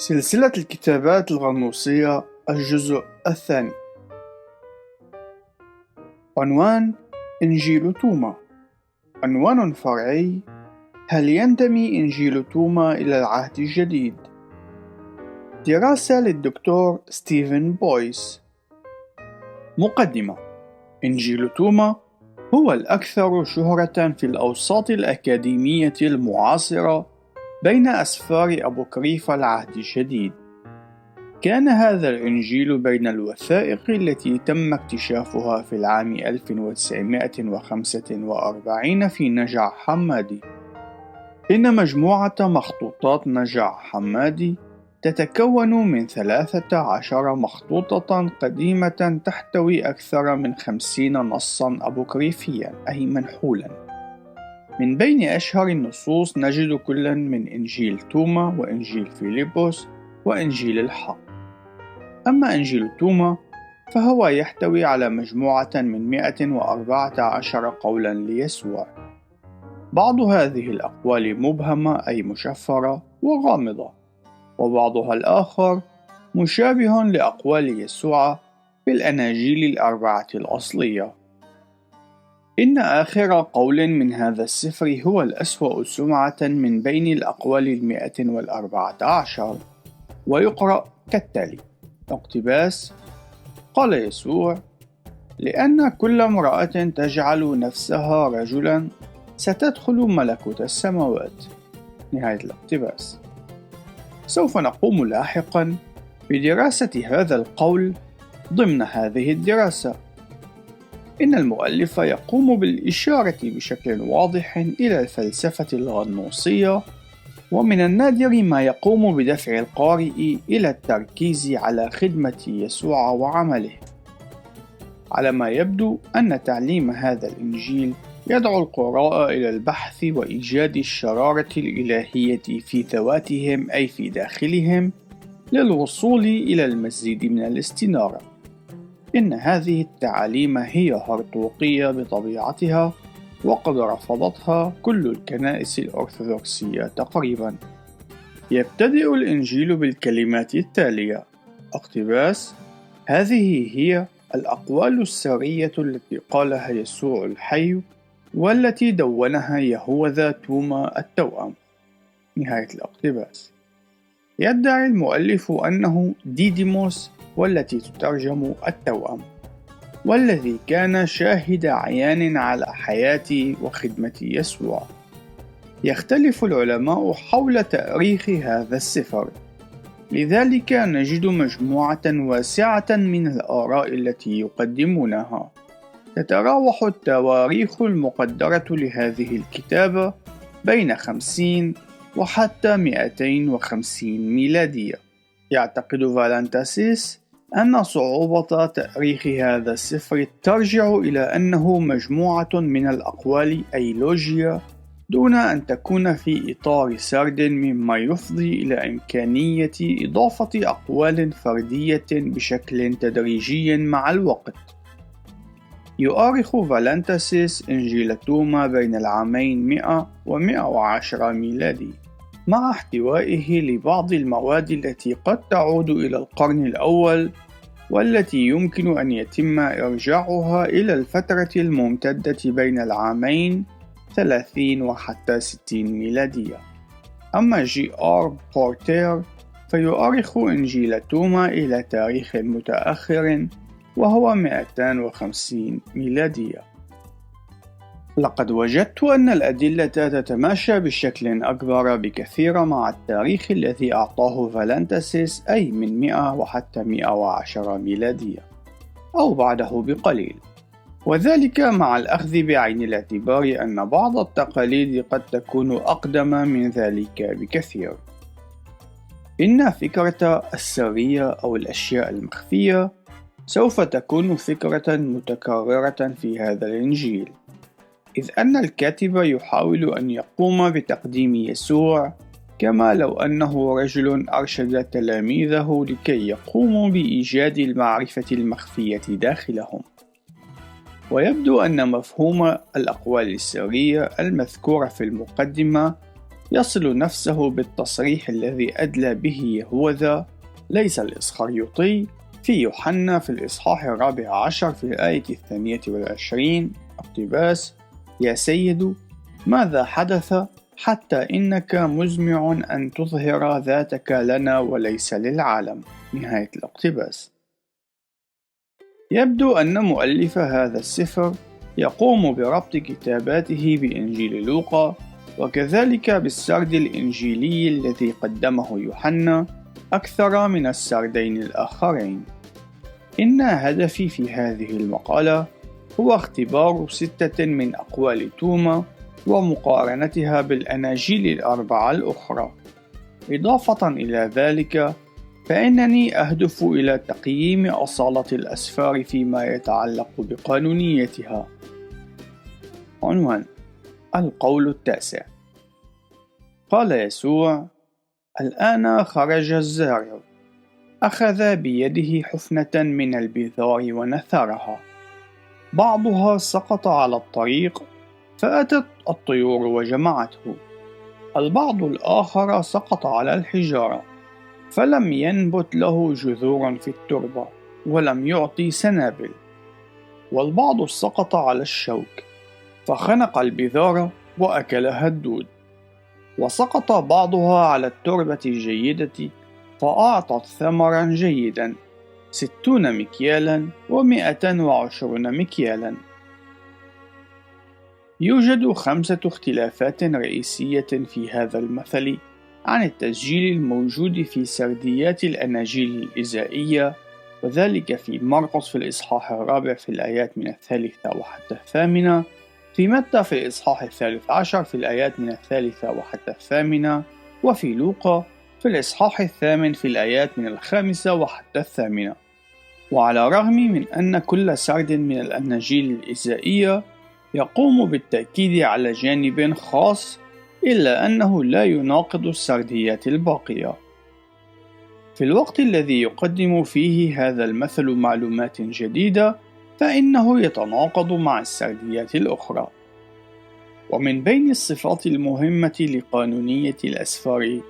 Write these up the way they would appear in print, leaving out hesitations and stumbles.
سلسلة الكتابات الغنوصية الجزء الثاني. عنوان: إنجيل توما. عنوان فرعي: هل ينتمي إنجيل توما إلى العهد الجديد؟ دراسة للدكتور ستيفن بويس. مقدمة: إنجيل توما هو الأكثر شهرة في الأوساط الأكاديمية المعاصرة بين أسفار أبوكريف العهد الجديد. كان هذا الإنجيل بين الوثائق التي تم اكتشافها في العام 1945 في نجع حمادي. إن مجموعة مخطوطات نجع حمادي تتكون من 13 مخطوطة قديمة تحتوي أكثر من 50 نصاً أبوكريفياً أي منحولاً. من بين أشهر النصوص نجد كلاً من إنجيل توما وإنجيل فيلبس وإنجيل الحق. أما إنجيل توما فهو يحتوي على مجموعة من 114 قولاً ليسوع. بعض هذه الأقوال مبهمة أي مشفرة وغامضة، وبعضها الآخر مشابه لأقوال يسوع في الأناجيل الأربعة الأصلية. إن آخر قول من هذا السفر هو الأسوأ سمعة من بين الأقوال 114، ويقرأ كالتالي: اقتباس: قال يسوع: لأن كل امرأة تجعل نفسها رجلا ستدخل ملكوت السماوات. نهاية الاقتباس. سوف نقوم لاحقا بدراسة هذا القول ضمن هذه الدراسة. إن المؤلف يقوم بالإشارة بشكل واضح إلى الفلسفة الغنوصية، ومن النادر ما يقوم بدفع القارئ إلى التركيز على خدمة يسوع وعمله. على ما يبدو أن تعليم هذا الإنجيل يدعو القراء إلى البحث وإيجاد الشرارة الإلهية في ذواتهم أي في داخلهم للوصول إلى المزيد من الاستنارة. إن هذه التعاليم هي هرطوقية بطبيعتها، وقد رفضتها كل الكنائس الأرثوذكسية تقريبا. يبتدئ الإنجيل بالكلمات التالية: اقتباس: هذه هي الأقوال السرية التي قالها يسوع الحي والتي دونها يهوذا توما التوأم. نهاية الاقتباس. يدعي المؤلف أنه ديديموس، والتي تترجم التوأم، والذي كان شاهد عيان على حياة وخدمة يسوع. يختلف العلماء حول تاريخ هذا السفر، لذلك نجد مجموعة واسعة من الآراء التي يقدمونها. تتراوح التواريخ المقدرة لهذه الكتابة بين 50 وحتى 250 ميلادية. يعتقد فالنتاسيس أن صعوبة تأريخ هذا السفر ترجع إلى أنه مجموعة من الأقوال أي لوجيا، دون أن تكون في إطار سرد، مما يفضي إلى إمكانية إضافة أقوال فردية بشكل تدريجي مع الوقت. يؤرخ فالنتاسيس إنجيل توما بين العامين 100 و110 ميلادي، مع احتوائه لبعض المواد التي قد تعود إلى القرن الأول، والتي يمكن أن يتم إرجاعها إلى الفترة الممتدة بين العامين 30 وحتى 60 ميلادية. أما جي آر بورتير فيؤرخ إنجيل توما إلى تاريخ متأخر، وهو 250 ميلادية. لقد وجدت أن الأدلة تتماشى بشكل أكبر بكثير مع التاريخ الذي أعطاه فالنتاسيس، أي من 100 وحتى 110 ميلادية أو بعده بقليل، وذلك مع الأخذ بعين الاعتبار أن بعض التقاليد قد تكون أقدم من ذلك بكثير. إن فكرة السرية أو الأشياء المخفية سوف تكون فكرة متكررة في هذا الإنجيل، إذ أن الكاتب يحاول أن يقوم بتقديم يسوع كما لو أنه رجل أرشد تلاميذه لكي يقوموا بإيجاد المعرفة المخفية داخلهم. ويبدو أن مفهوم الأقوال السرية المذكورة في المقدمة يصل نفسه بالتصريح الذي أدلى به يهوذا ليس الإسخريوطي في يوحنا في الإصحاح 14 في الآية 22: اقتباس: يا سيد، ماذا حدث حتى إنك مزمع أن تظهر ذاتك لنا وليس للعالم؟ نهاية الاقتباس. يبدو أن مؤلف هذا السفر يقوم بربط كتاباته بإنجيل لوقا وكذلك بالسرد الإنجيلي الذي قدمه يوحنا أكثر من السردين الآخرين. إن هدفي في هذه المقالة هو اختبار 6 من أقوال توما ومقارنتها بالأناجيل الأربعة الأخرى. إضافة إلى ذلك، فإنني أهدف إلى تقييم أصالة الأسفار فيما يتعلق بقانونيتها. عنوان: القول التاسع. قال يسوع: الآن خرج الزارع، أخذ بيده حفنة من البذار ونثرها، بعضها سقط على الطريق فأتت الطيور وجمعته، البعض الآخر سقط على الحجارة فلم ينبت له جذور في التربة ولم يعطي سنابل، والبعض سقط على الشوك فخنق البذار وأكلها الدود، وسقط بعضها على التربة الجيدة فأعطت ثمرا جيدا 60 مكيالا و120 مكيالا. يوجد 5 اختلافات رئيسية في هذا المثل عن التسجيل الموجود في سرديات الأناجيل الإزائية، وذلك في مرقس في الإصحاح 4 في الآيات من 3 وحتى 8، في متى في الإصحاح 13 في الآيات من 3 وحتى 8، وفي لوقا في الإصحاح 8 في الآيات من 5 وحتى 8. وعلى الرغم من أن كل سرد من الأناجيل الإزائية يقوم بالتأكيد على جانب خاص، إلا أنه لا يناقض السرديات الباقية. في الوقت الذي يقدم فيه هذا المثل معلومات جديدة، فإنه يتناقض مع السرديات الأخرى. ومن بين الصفات المهمة لقانونية الأسفار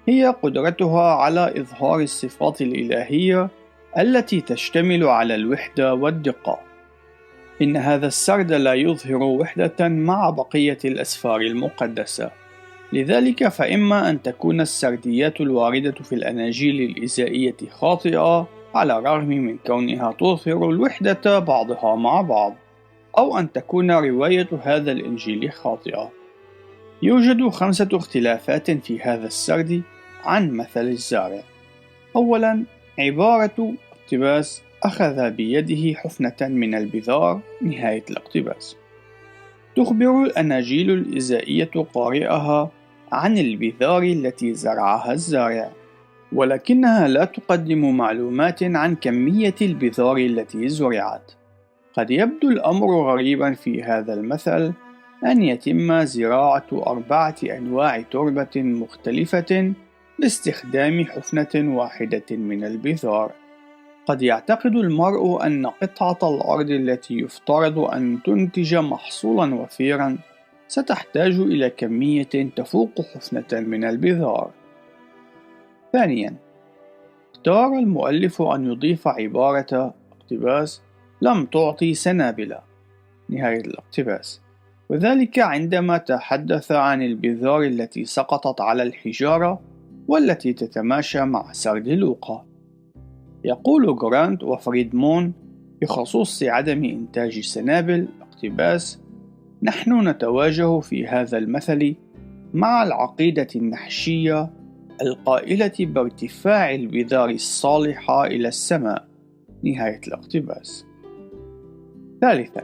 هي قدرتها على إظهار الصفات الإلهية التي تشتمل على الوحدة والدقة. إن هذا السرد لا يظهر وحدة مع بقية الأسفار المقدسة، لذلك فإما أن تكون السرديات الواردة في الأناجيل الإزائية خاطئة على الرغم من كونها تظهر الوحدة بعضها مع بعض، أو أن تكون رواية هذا الإنجيل خاطئة. يوجد 5 اختلافات في هذا السرد عن مثل الزارع. أولا، عبارة اقتباس: أخذ بيده حفنة من البذار، نهاية الاقتباس. تخبر الأناجيل الإزائية قارئها عن البذار التي زرعها الزارع، ولكنها لا تقدم معلومات عن كمية البذار التي زرعت. قد يبدو الأمر غريبا في هذا المثل أن يتم زراعة 4 أنواع تربة مختلفة باستخدام حفنة واحدة من البذار. قد يعتقد المرء أن قطعة الأرض التي يفترض أن تنتج محصولا وفيرا ستحتاج إلى كمية تفوق حفنة من البذار. ثانيا، اختار المؤلف أن يضيف عبارة اقتباس: لم تعطي سنابل، نهاية الاقتباس، وذلك عندما تحدث عن البذار التي سقطت على الحجارة والتي تتماشى مع سرد لوقا. يقول جرانت وفريدمون بخصوص عدم إنتاج سنابل اقتباس: نحن نتواجه في هذا المثل مع العقيدة النحشية القائلة بارتفاع البذار الصالحة إلى السماء، نهاية الاقتباس. ثالثا،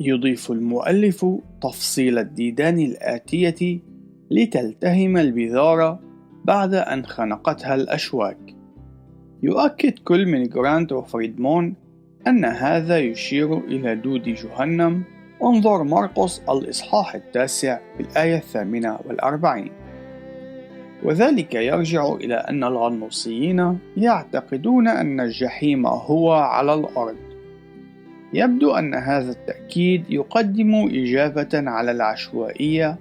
يضيف المؤلف تفصيل الديدان الآتية لتلتهم البذار بعد أن خنقتها الأشواك. يؤكد كل من جرانت وفريدمون أن هذا يشير إلى دود جهنم. انظر مرقس الإصحاح 9 في الآية 48. وذلك يرجع إلى أن الغنوصيين يعتقدون أن الجحيم هو على الأرض. يبدو أن هذا التأكيد يقدم إجابة على العشوائية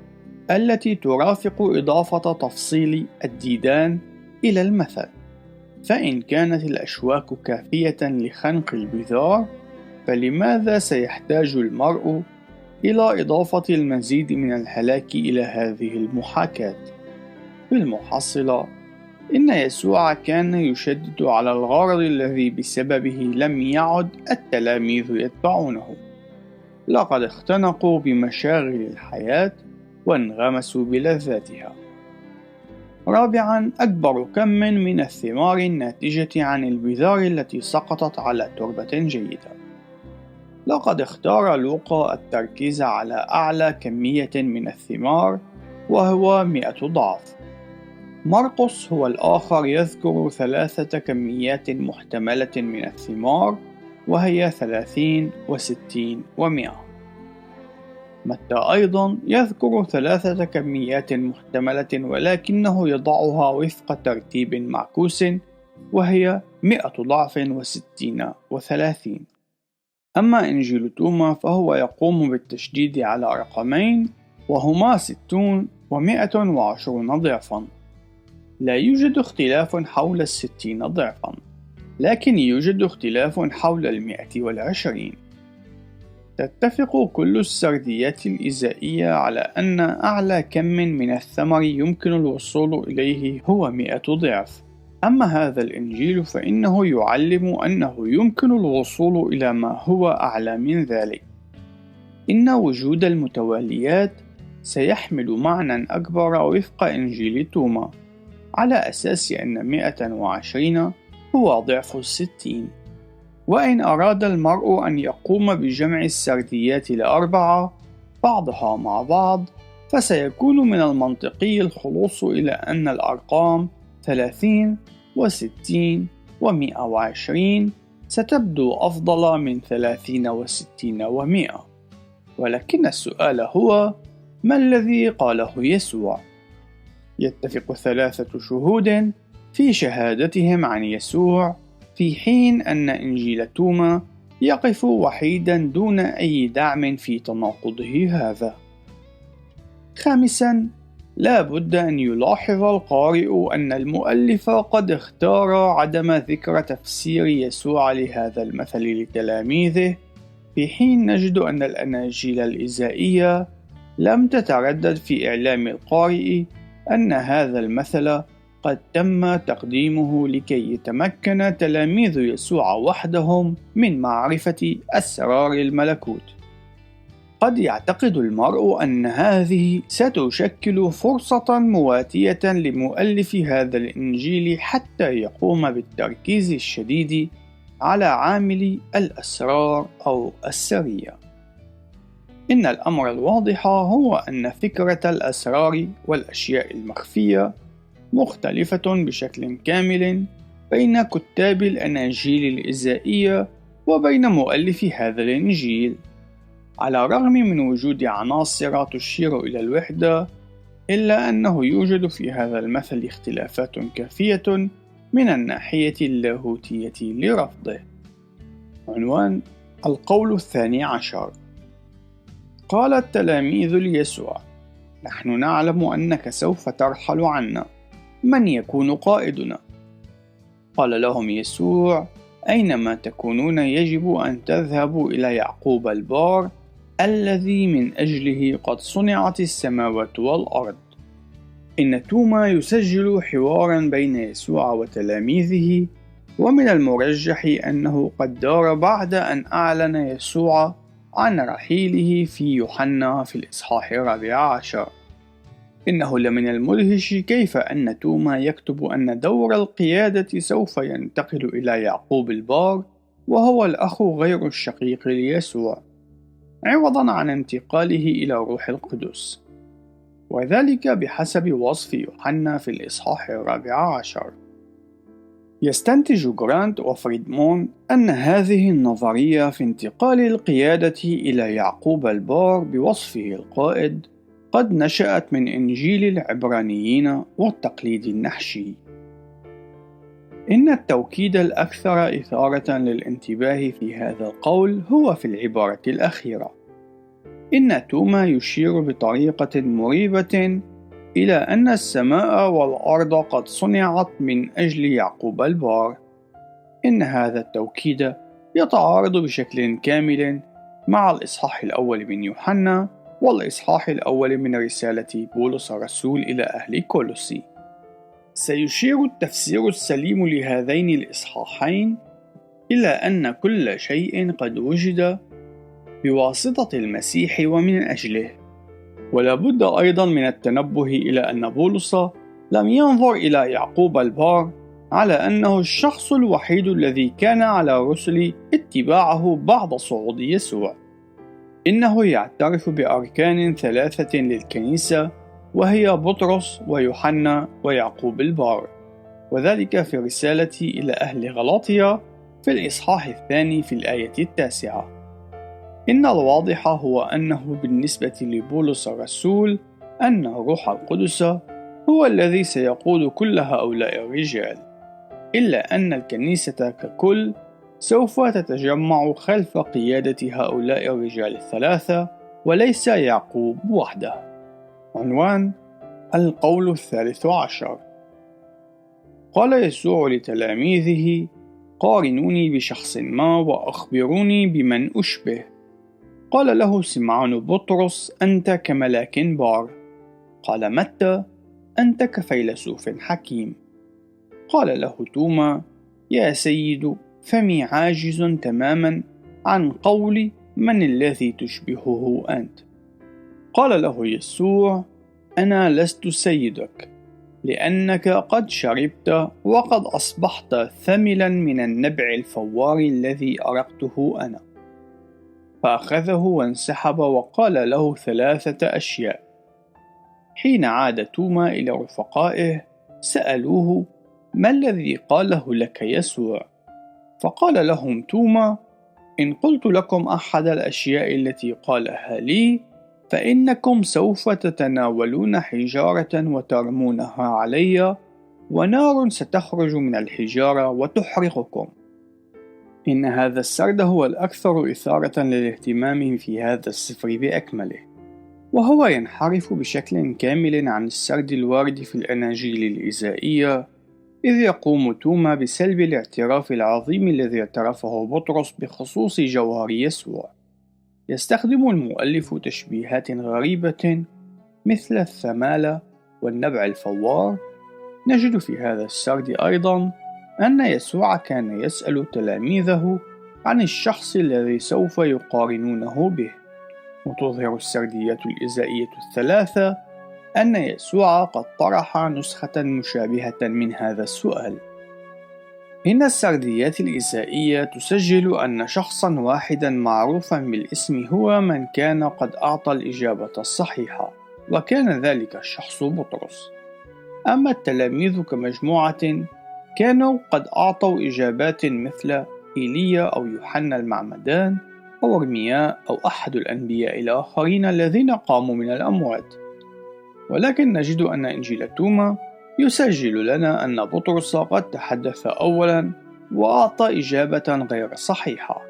التي ترافق إضافة تفصيل الديدان إلى المثل. فإن كانت الأشواك كافية لخنق البذار، فلماذا سيحتاج المرء إلى إضافة المزيد من الهلاك إلى هذه المحاكاة؟ في المحصلة، إن يسوع كان يشدد على الغرض الذي بسببه لم يعد التلاميذ يتبعونه. لقد اختنقوا بمشاغل الحياة وانغمسوا بلذاتها. رابعاً، أكبر كم من الثمار الناتجة عن البذار التي سقطت على تربة جيدة. لقد اختار لوقا التركيز على أعلى كمية من الثمار، وهو 100 ضعف. مرقس هو الآخر يذكر 3 كميات محتملة من الثمار، وهي 30 و60 و100. متى أيضا يذكر 3 كميات محتملة، ولكنه يضعها وفق ترتيب معكوس، وهي 100 ضعف و60 و30. أما إنجيل توما فهو يقوم بالتشديد على رقمين، وهما 60 و120 ضعفا. لا يوجد اختلاف حول 60 ضعفا، لكن يوجد اختلاف حول 120. تتفق كل السرديات الإزائية على أن أعلى كم من الثمر يمكن الوصول إليه هو 100 ضعف. أما هذا الإنجيل فإنه يعلم أنه يمكن الوصول إلى ما هو أعلى من ذلك. إن وجود المتواليات سيحمل معنى أكبر وفق إنجيل توما، على أساس أن 120 هو ضعف 60. وإن أراد المرء أن يقوم بجمع السرديات ل4 بعضها مع بعض، فسيكون من المنطقي الخلوص إلى أن الأرقام 30 و60 و120 ستبدو أفضل من 30 و60 و100. ولكن السؤال هو: ما الذي قاله يسوع؟ يتفق 3 شهود في شهادتهم عن يسوع، في حين أن إنجيل توما يقف وحيدا دون أي دعم في تناقضه هذا. خامسا، لا بد أن يلاحظ القارئ أن المؤلف قد اختار عدم ذكر تفسير يسوع لهذا المثل لتلاميذه، في حين نجد أن الأناجيل الإزائية لم تتردد في إعلام القارئ أن هذا المثل قد تم تقديمه لكي يتمكن تلاميذ يسوع وحدهم من معرفة أسرار الملكوت. قد يعتقد المرء أن هذه ستشكل فرصة مواتية لمؤلف هذا الإنجيل حتى يقوم بالتركيز الشديد على عامل الأسرار أو السرية. إن الأمر الواضح هو أن فكرة الأسرار والأشياء المخفية مختلفة بشكل كامل بين كتاب الأناجيل الإزائية وبين مؤلف هذا الإنجيل. على الرغم من وجود عناصر تشير إلى الوحدة، إلا أنه يوجد في هذا المثل اختلافات كافية من الناحية اللاهوتية لرفضه. عنوان: القول 12. قال التلاميذ ليسوع: نحن نعلم أنك سوف ترحل عنا، من يكون قائدنا؟ قال لهم يسوع: أينما تكونون يجب أن تذهبوا إلى يعقوب البار الذي من أجله قد صنعت السماوات والأرض. إن توما يسجل حوارا بين يسوع وتلاميذه، ومن المرجح أنه قد دار بعد أن أعلن يسوع عن رحيله في يوحنا في الإصحاح 14. إنه لمن المدهش كيف أن توما يكتب أن دور القيادة سوف ينتقل إلى يعقوب البار، وهو الأخ غير الشقيق ليسوع، عوضا عن انتقاله إلى روح القدس، وذلك بحسب وصف يوحنا في الإصحاح 14. يستنتج جرانت وفريدمون أن هذه النظرية في انتقال القيادة إلى يعقوب البار بوصفه القائد قد نشأت من إنجيل العبرانيين والتقليد النحشي. إن التوكيد الأكثر إثارة للانتباه في هذا القول هو في العبارة الأخيرة: إن توما يشير بطريقة مريبة إلى أن السماء والأرض قد صنعت من أجل يعقوب البار. إن هذا التوكيد يتعارض بشكل كامل مع الإصحاح الأول من يوحنا والإصحاح الأول من رسالة بولس الرسول إلى أهل كولوسي. سيشير التفسير السليم لهذين الإصحاحين إلى أن كل شيء قد وجد بواسطة المسيح ومن أجله. ولا بد أيضا من التنبه إلى أن بولس لم ينظر إلى يعقوب البار على أنه الشخص الوحيد الذي كان على رسل اتباعه بعد صعود يسوع. إنه يعترف بأركان ثلاثة للكنيسة، وهي بطرس ويوحنا ويعقوب البار، وذلك في رسالة إلى أهل غلاطيا في الإصحاح الثاني في الآية 9. إن الواضح هو أنه بالنسبة لبولس الرسول أن الروح القدس هو الذي سيقود كل هؤلاء الرجال، إلا أن الكنيسة ككل سوف تتجمع خلف قيادة هؤلاء الرجال الثلاثة وليس يعقوب وحده. عنوان: القول 13. قال يسوع لتلاميذه: قارنوني بشخص ما وأخبروني بمن أشبه. قال له سمعان بطرس: أنت كملاك بار. قال متى: أنت كفيلسوف حكيم. قال له توما: يا سيد، فمي عاجز تماما عن قول من الذي تشبهه أنت. قال له يسوع: أنا لست سيدك، لأنك قد شربت وقد أصبحت ثملا من النبع الفوار الذي أرقته أنا. فأخذه وانسحب وقال له 3 أشياء. حين عاد توما إلى رفقائه سألوه: ما الذي قاله لك يسوع؟ فقال لهم توما: إن قلت لكم أحد الأشياء التي قالها لي فإنكم سوف تتناولون حجارة وترمونها علي، ونار ستخرج من الحجارة وتحرقكم. إن هذا السرد هو الأكثر إثارة للاهتمام في هذا السفر بأكمله، وهو ينحرف بشكل كامل عن السرد الوارد في الأناجيل الإزائية، إذ يقوم توما بسلب الاعتراف العظيم الذي اعترفه بطرس بخصوص جوهر يسوع. يستخدم المؤلف تشبيهات غريبة مثل الثمالة والنبع الفوار. نجد في هذا السرد أيضا أن يسوع كان يسأل تلاميذه عن الشخص الذي سوف يقارنونه به، وتظهر السرديات الإزائية 3 أن يسوع قد طرح نسخة مشابهة من هذا السؤال. إن السرديات الإزائية تسجل أن شخصا واحدا معروفا بالاسم هو من كان قد أعطى الإجابة الصحيحة، وكان ذلك الشخص بطرس. أما التلاميذ كمجموعة كانوا قد أعطوا إجابات مثل إيليا أو يوحنا المعمدان أو إرمياء أو أحد الأنبياء الآخرين الذين قاموا من الأموات. ولكن نجد أن إنجيل توما يسجل لنا أن بطرس قد تحدث أولا وأعطى إجابة غير صحيحة.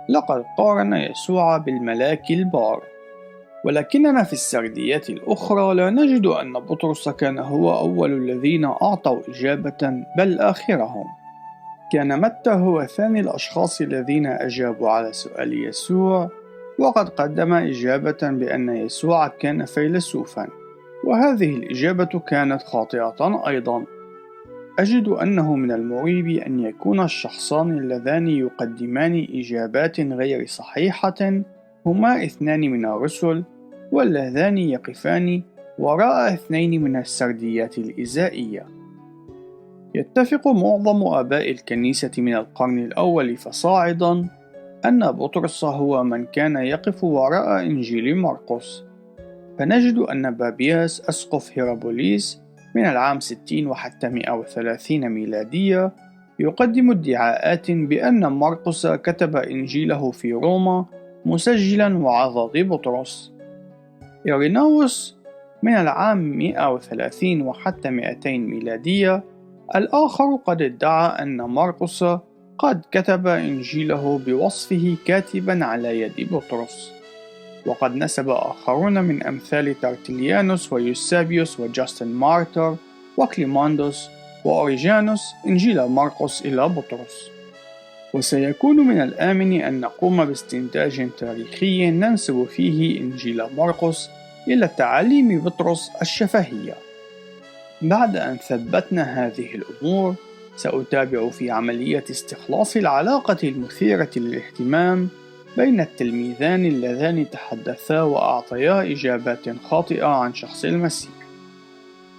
لقد قارن يسوع بالملاك البار، ولكننا في السرديات الأخرى لا نجد أن بطرس كان هو أول الذين أعطوا إجابة، بل آخرهم. كان متى هو ثاني الأشخاص الذين أجابوا على سؤال يسوع، وقد قدم إجابة بأن يسوع كان فيلسوفا، وهذه الإجابة كانت خاطئة أيضا. أجد أنه من المريب أن يكون الشخصان اللذان يقدمان إجابات غير صحيحة هما 2 من الرسل، واللذان يقفان وراء 2 من السرديات الإزائية. يتفق معظم آباء الكنيسة من القرن الأول فصاعدا أن بطرس هو من كان يقف وراء إنجيل مرقس، فنجد أن بابياس أسقف هيرابوليس من العام 60 وحتى 130 ميلادية يقدم ادعاءات بأن مرقس كتب إنجيله في روما مسجلا وعظات بطرس. إيريناوس من العام 130 وحتى 200 ميلادية الآخر قد ادعى أن مرقس قد كتب إنجيله بوصفه كاتبا على يد بطرس. وقد نسب آخرون من أمثال ترتليانوس ويوسابيوس وجاستن مارتر وكليماندوس وأوريجانوس إنجيل مرقس إلى بطرس. وسيكون من الآمن أن نقوم باستنتاج تاريخي ننسب فيه إنجيل مرقس إلى تعاليم بطرس الشفهية. بعد أن ثبتنا هذه الأمور، سأتابع في عملية استخلاص العلاقة المثيرة للاهتمام بين التلميذان اللذان تحدثا وأعطيا إجابات خاطئة عن شخص المسيح.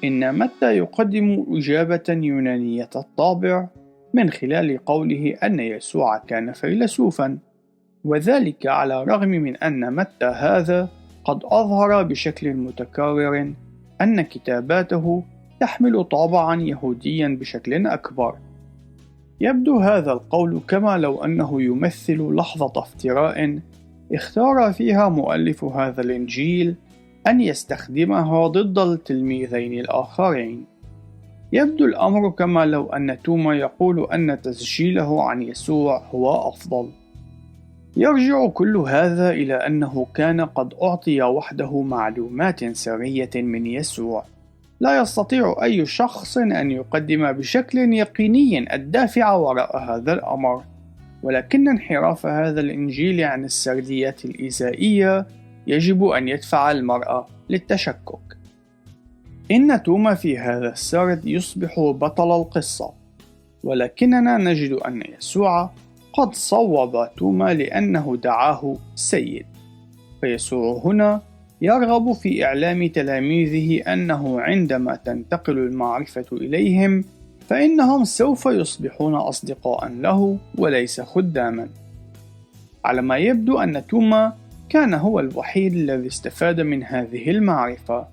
إن متى يقدم إجابة يونانية الطابع من خلال قوله أن يسوع كان فيلسوفا، وذلك على الرغم من أن متى هذا قد أظهر بشكل متكرر أن كتاباته تحمل طابعا يهوديا بشكل أكبر. يبدو هذا القول كما لو أنه يمثل لحظة افتراء اختار فيها مؤلف هذا الإنجيل أن يستخدمها ضد التلميذين الآخرين. يبدو الأمر كما لو أن توما يقول أن تسجيله عن يسوع هو أفضل. يرجع كل هذا إلى أنه كان قد أعطي وحده معلومات سرية من يسوع لا يستطيع أي شخص أن يقدم بشكل يقيني الدافع وراء هذا الأمر، ولكن انحراف هذا الإنجيل عن السرديات الإيذائية يجب أن يدفع المرء للتشكك. إن توما في هذا السرد يصبح بطل القصة، ولكننا نجد أن يسوع قد صوب توما لأنه دعاه سيد. فيسوع هنا يرغب في إعلام تلاميذه أنه عندما تنتقل المعرفة إليهم فإنهم سوف يصبحون أصدقاء له وليس خداما. على ما يبدو أن توما كان هو الوحيد الذي استفاد من هذه المعرفة.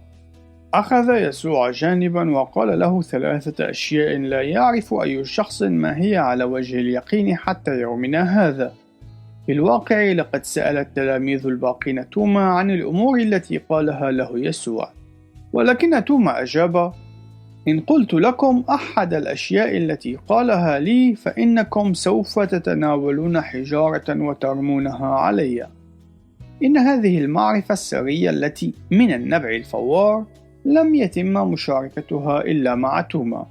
أخذ يسوع جانبا وقال له 3 أشياء لا يعرف أي شخص ما هي على وجه اليقين حتى يومنا هذا. في الواقع لقد سأل التلاميذ الباقين توما عن الأمور التي قالها له يسوع، ولكن توما أجاب: إن قلت لكم أحد الأشياء التي قالها لي فإنكم سوف تتناولون حجارة وترمونها علي. إن هذه المعرفة السرية التي من النبع الفوار لم يتم مشاركتها إلا مع توما،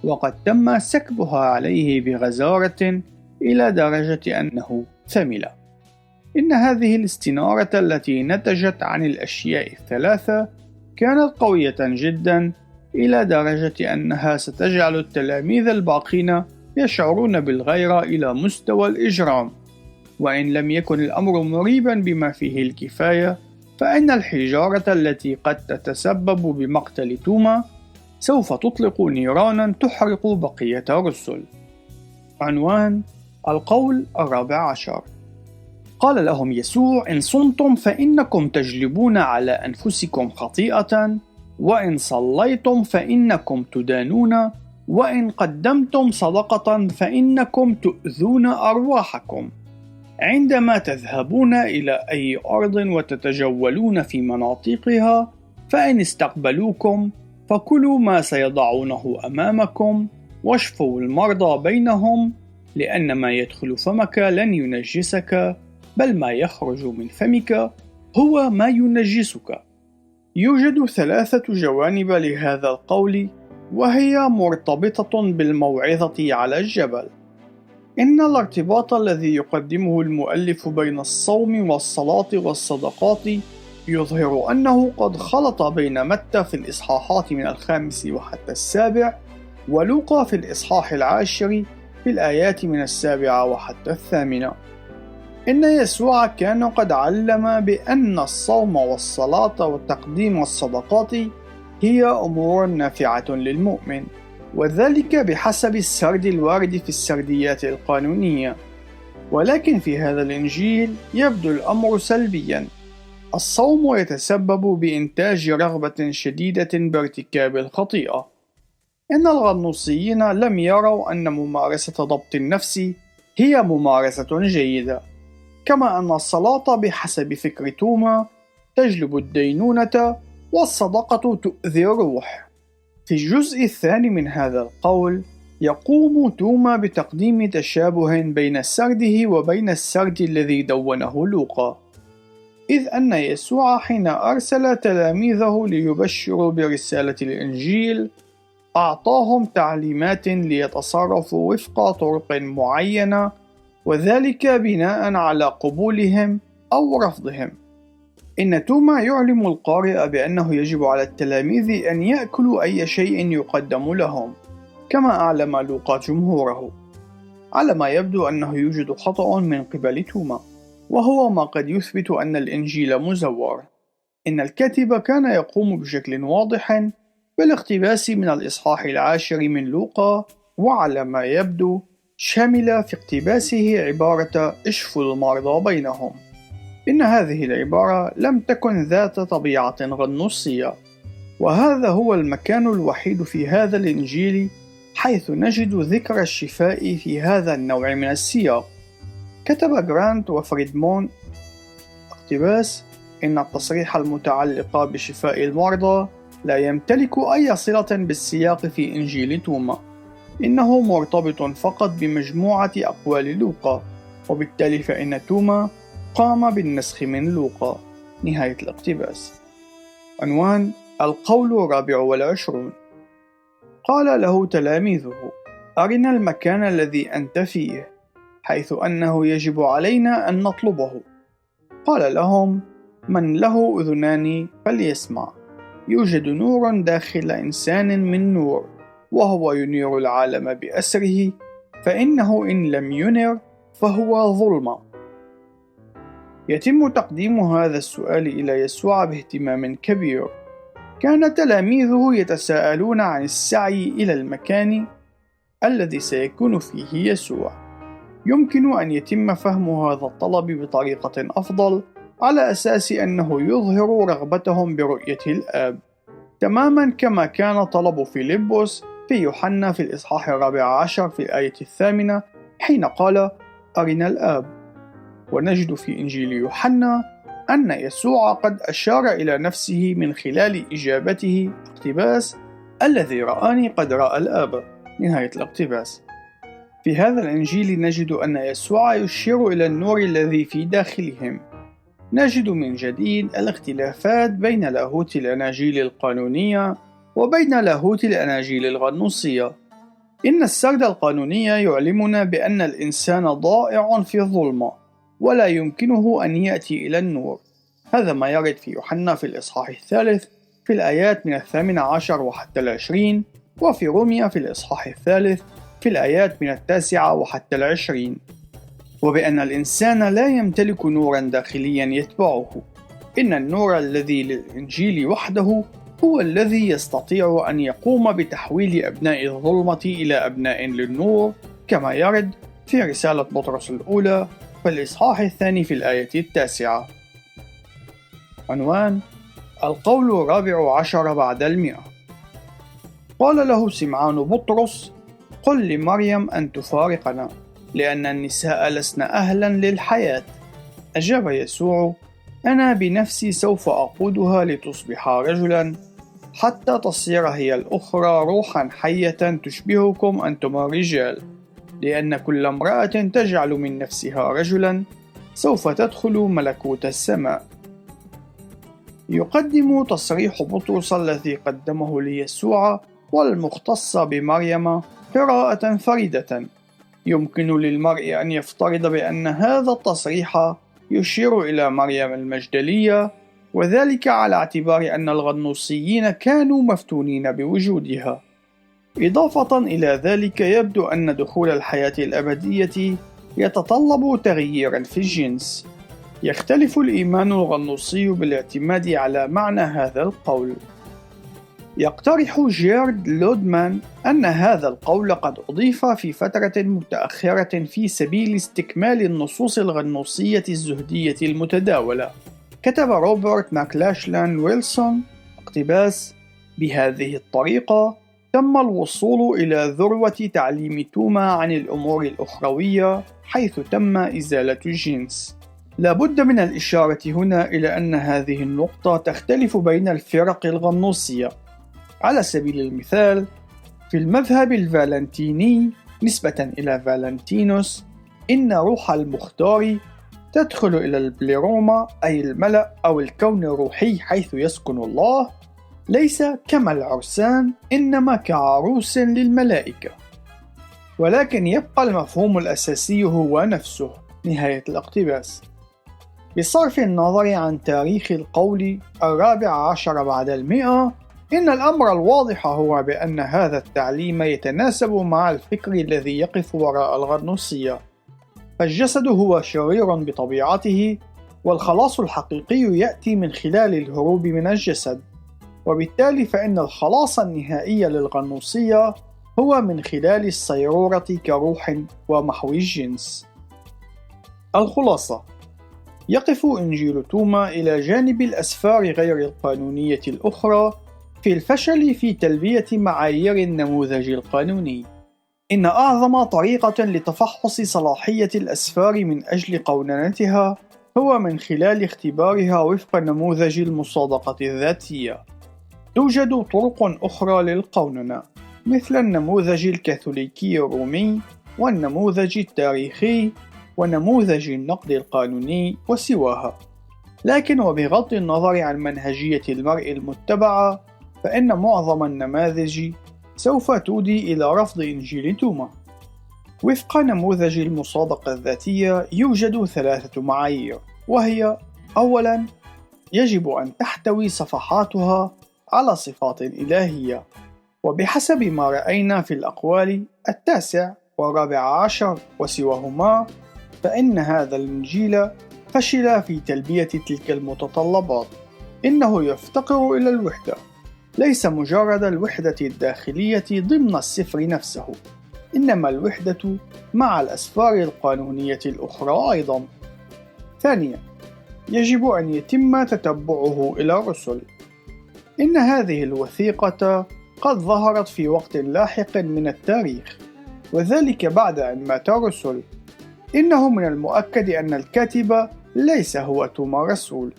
وقد تم سكبها عليه بغزارة إلى درجة أنه ثمل. إن هذه الاستنارة التي نتجت عن الأشياء ال3 كانت قوية جدا إلى درجة أنها ستجعل التلاميذ الباقين يشعرون بالغيرة إلى مستوى الإجرام. وإن لم يكن الأمر مريبا بما فيه الكفاية، فإن الحجارة التي قد تتسبب بمقتل توما سوف تطلق نيرانا تحرق بقية الرسل. عنوان القول 14. قال لهم يسوع: إن صمتم فإنكم تجلبون على أنفسكم خطيئة، وإن صليتم فإنكم تدانون، وإن قدمتم صدقة فإنكم تؤذون أرواحكم. عندما تذهبون إلى أي أرض وتتجولون في مناطقها، فإن استقبلوكم فكلوا ما سيضعونه أمامكم، واشفوا المرضى بينهم، لأن ما يدخل فمك لن ينجسك، بل ما يخرج من فمك هو ما ينجسك. يوجد 3 جوانب لهذا القول، وهي مرتبطة بالموعظة على الجبل. إن الارتباط الذي يقدمه المؤلف بين الصوم والصلاة والصدقات يظهر أنه قد خلط بين متى في الإصحاحات من 5 وحتى 7، ولوقا في الإصحاح 10 في الآيات من 7 وحتى 8. إن يسوع كان قد علم بأن الصوم والصلاة وتقديم الصدقات هي أمور نافعة للمؤمن، وذلك بحسب السرد الوارد في السرديات القانونية. ولكن في هذا الإنجيل يبدو الأمر سلبيا. الصوم يتسبب بإنتاج رغبة شديدة بارتكاب الخطيئة. إن الغنوصيين لم يروا أن ممارسة ضبط النفس هي ممارسة جيدة، كما أن الصلاة بحسب فكر توما تجلب الدينونة، والصدقة تؤذي الروح. في الجزء الثاني من هذا القول يقوم توما بتقديم تشابه بين سرده وبين السرد الذي دونه لوقا. إذ أن يسوع حين أرسل تلاميذه ليبشروا برسالة الإنجيل أعطاهم تعليمات ليتصرفوا وفق طرق معينة، وذلك بناء على قبولهم أو رفضهم. إن توما يعلم القارئ بأنه يجب على التلاميذ أن يأكلوا أي شيء يقدم لهم، كما أعلم لوقا جمهوره، على ما يبدو أنه يوجد خطأ من قبل توما، وهو ما قد يثبت أن الإنجيل مزور. إن الكاتب كان يقوم بشكل واضح بالاقتباس من الإصحاح 10 من لوقا، وعلى ما يبدو شمل في اقتباسه عبارة اشفوا المرضى بينهم. إن هذه العبارة لم تكن ذات طبيعة غنوصية، وهذا هو المكان الوحيد في هذا الإنجيل حيث نجد ذكر الشفاء في هذا النوع من السياق. كتب جرانت وفريدمون اقتباس: إن التصريح المتعلق بشفاء المرضى لا يمتلك أي صلة بالسياق في إنجيل توما، إنه مرتبط فقط بمجموعة أقوال لوقا، وبالتالي فإن توما قام بالنسخ من لوقا. نهاية الاقتباس. عنوان: القول 24. قال له تلاميذه: أرنا المكان الذي أنت فيه، حيث أنه يجب علينا أن نطلبه. قال لهم: من له أذنان فليسمع. يوجد نور داخل إنسان من نور، وهو ينير العالم بأسره، فإنه إن لم ينر فهو ظلمة. يتم تقديم هذا السؤال إلى يسوع باهتمام كبير. كان تلاميذه يتساءلون عن السعي إلى المكان الذي سيكون فيه يسوع. يمكن أن يتم فهم هذا الطلب بطريقة أفضل على أساس أنه يظهر رغبتهم برؤية الآب، تماما كما كان طلب فيلبس في يوحنا في الإصحاح 14 في الآية 8 حين قال: أرنا الآب. ونجد في إنجيل يوحنا أن يسوع قد أشار إلى نفسه من خلال إجابته اقتباس: الذي رآني قد رأى الآب. نهاية الاقتباس. في هذا الإنجيل نجد أن يسوع يشير إلى النور الذي في داخلهم. نجد من جديد الاختلافات بين لاهوت الأناجيل القانونية وبين لاهوت الأناجيل الغنوصية. إن السرد القانوني يعلمنا بأن الإنسان ضائع في الظلمة ولا يمكنه أن يأتي إلى النور. هذا ما يرد في يوحنا في الإصحاح 3 في الآيات من 18 وحتى 20، وفي روميا في الإصحاح 3 في الآيات من 9 وحتى 20. وبأن الإنسان لا يمتلك نورا داخليا يتبعه. إن النور الذي للإنجيل وحده هو الذي يستطيع أن يقوم بتحويل أبناء الظلمة إلى أبناء للنور، كما يرد في رسالة بطرس الأولى في الإصحاح 2 في الآية 9. عنوان: القول 14 بعد 100. قال له سمعان بطرس: قل لمريم أن تفارقنا، لأن النساء لسن أهلا للحياة. أجاب يسوع: أنا بنفسي سوف أقودها لتصبح رجلا، حتى تصير هي الأخرى روحا حية تشبهكم أنتم الرجال، لأن كل امرأة تجعل من نفسها رجلا سوف تدخل ملكوت السماء. يقدم تصريح بطرس الذي قدمه ليسوع والمختص بمريم قراءة فريدة. يمكن للمرء أن يفترض بأن هذا التصريح يشير إلى مريم المجدلية، وذلك على اعتبار أن الغنوصيين كانوا مفتونين بوجودها. إضافة إلى ذلك، يبدو أن دخول الحياة الأبدية يتطلب تغييرا في الجنس. يختلف الإيمان الغنوصي بالاعتماد على معنى هذا القول. يقترح جيرد لودمان أن هذا القول قد أضيف في فترة متأخرة في سبيل استكمال النصوص الغنوصية الزهدية المتداولة. كتب روبرت ماكلاشلان ويلسون اقتباس: بهذه الطريقة تم الوصول إلى ذروة تعليم توما عن الأمور الأخروية، حيث تم إزالة الجنس. لا بد من الإشارة هنا إلى أن هذه النقطة تختلف بين الفرق الغنوصية. على سبيل المثال، في المذهب الفالنتيني نسبة إلى فالنتينوس، إن روح المختار تدخل إلى البليروما أي الملأ أو الكون الروحي حيث يسكن الله، ليس كما العرسان إنما كعروس للملائكة، ولكن يبقى المفهوم الأساسي هو نفسه. نهاية الاقتباس. بصرف النظر عن تاريخ القول 14 بعد المئة، إن الأمر الواضح هو بأن هذا التعليم يتناسب مع الفكر الذي يقف وراء الغنوصية، فالجسد هو شرير بطبيعته، والخلاص الحقيقي يأتي من خلال الهروب من الجسد، وبالتالي فإن الخلاص النهائي للغنوصية هو من خلال الصيرورة كروح ومحو الجنس. الخلاصة: يقف إنجيل توما إلى جانب الأسفار غير القانونية الأخرى في الفشل في تلبية معايير النموذج القانوني. إن أعظم طريقة لتفحص صلاحية الأسفار من أجل قوننتها هو من خلال اختبارها وفق نموذج المصادقة الذاتية. توجد طرق أخرى للقوننة، مثل النموذج الكاثوليكي الرومي، والنموذج التاريخي، ونموذج النقد القانوني وسواها. لكن وبغض النظر عن منهجية المرء المتبعة، فإن معظم النماذج سوف تودي إلى رفض إنجيل توما. وفق نموذج المصادقة الذاتية يوجد 3 معايير، وهي: أولاً، يجب أن تحتوي صفحاتها على صفات إلهية، وبحسب ما رأينا في الأقوال 9 و14 وسواهما، فإن هذا الإنجيل فشل في تلبية تلك المتطلبات. إنه يفتقر إلى الوحدة، ليس مجرد الوحدة الداخلية ضمن السفر نفسه، إنما الوحدة مع الأسفار القانونية الأخرى أيضاً. ثانياً، يجب أن يتم تتبعه إلى الرسل. إن هذه الوثيقة قد ظهرت في وقت لاحق من التاريخ، وذلك بعد أن مات الرسل. إنه من المؤكد أن الكاتب ليس هو توما الرسول،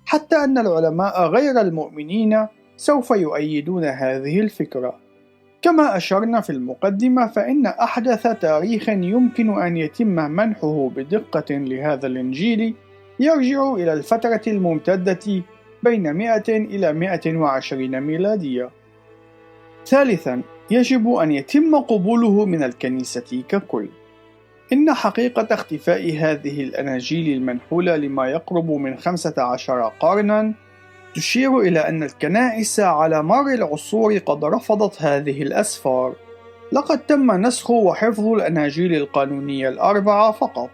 حتى أن العلماء غير المؤمنين سوف يؤيدون هذه الفكرة. كما أشرنا في المقدمة، فإن أحدث تاريخ يمكن أن يتم منحه بدقة لهذا الإنجيل يرجع إلى الفترة الممتدة بين 100 إلى 120 ميلادية. ثالثاً، يجب أن يتم قبوله من الكنيسة ككل. إن حقيقة اختفاء هذه الأناجيل المنحولة لما يقرب من 15 قرناً تشير إلى أن الكنائس على مر العصور قد رفضت هذه الأسفار. لقد تم نسخ وحفظ الأناجيل القانونية ال4 فقط،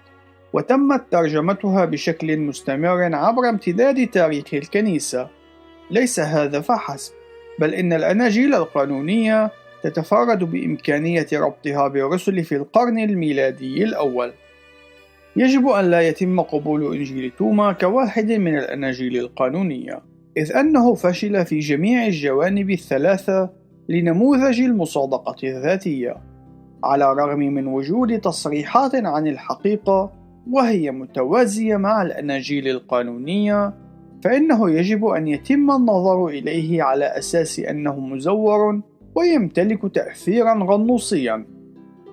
وتمت ترجمتها بشكل مستمر عبر امتداد تاريخ الكنيسة. ليس هذا فحسب، بل إن الأناجيل القانونية تتفرد بإمكانية ربطها بالرسل في القرن الميلادي الأول. يجب أن لا يتم قبول إنجيل توما كواحد من الأناجيل القانونية، إذ أنه فشل في جميع الجوانب ال3 لنموذج المصادقة الذاتية، على الرغم من وجود تصريحات عن الحقيقة وهي متوازية مع الأناجيل القانونية. فإنه يجب أن يتم النظر إليه على أساس أنه مزور ويمتلك تأثيرا غنوصيا.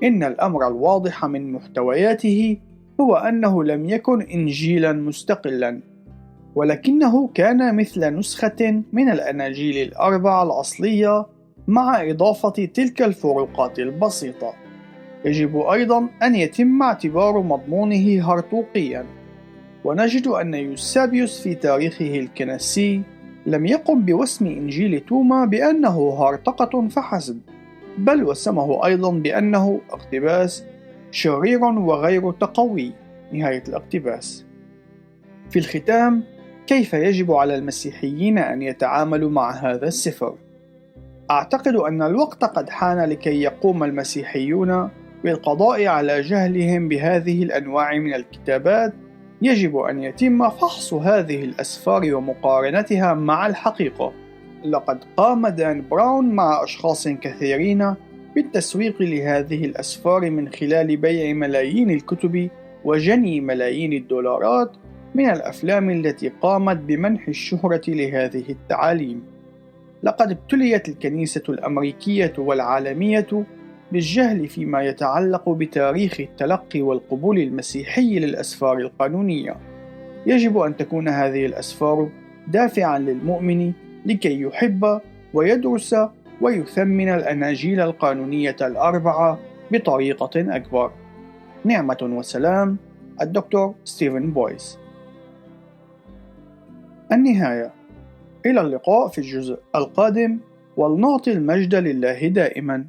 إن الأمر الواضح من محتوياته هو أنه لم يكن إنجيلا مستقلا، ولكنه كان مثل نسخة من الأناجيل ال4 الأصلية مع إضافة تلك الفروقات البسيطة. يجب أيضا أن يتم اعتبار مضمونه هرطوقيا، ونجد أن يوسابيوس في تاريخه الكنسي لم يقم بوسم إنجيل توما بأنه هرطقة فحسب، بل وسمه أيضا بأنه اقتباس شرير وغير تقوي. نهاية الاقتباس. في الختام، كيف يجب على المسيحيين أن يتعاملوا مع هذا السفر؟ أعتقد أن الوقت قد حان لكي يقوم المسيحيون بالقضاء على جهلهم بهذه الأنواع من الكتابات. يجب أن يتم فحص هذه الأسفار ومقارنتها مع الحقيقة. لقد قام دان براون مع أشخاص كثيرين بالتسويق لهذه الأسفار من خلال بيع ملايين الكتب وجني ملايين الدولارات من الأفلام التي قامت بمنح الشهرة لهذه التعاليم. لقد ابتليت الكنيسة الأمريكية والعالمية بالجهل فيما يتعلق بتاريخ التلقي والقبول المسيحي للأسفار القانونية. يجب أن تكون هذه الأسفار دافعًا للمؤمن لكي يحب ويدرس ويثمن الأناجيل القانونية الأربعة بطريقة أكبر. نعمة وسلام، الدكتور ستيفن بويس. النهاية. إلى اللقاء في الجزء القادم، ولنعطي المجد لله دائمًا.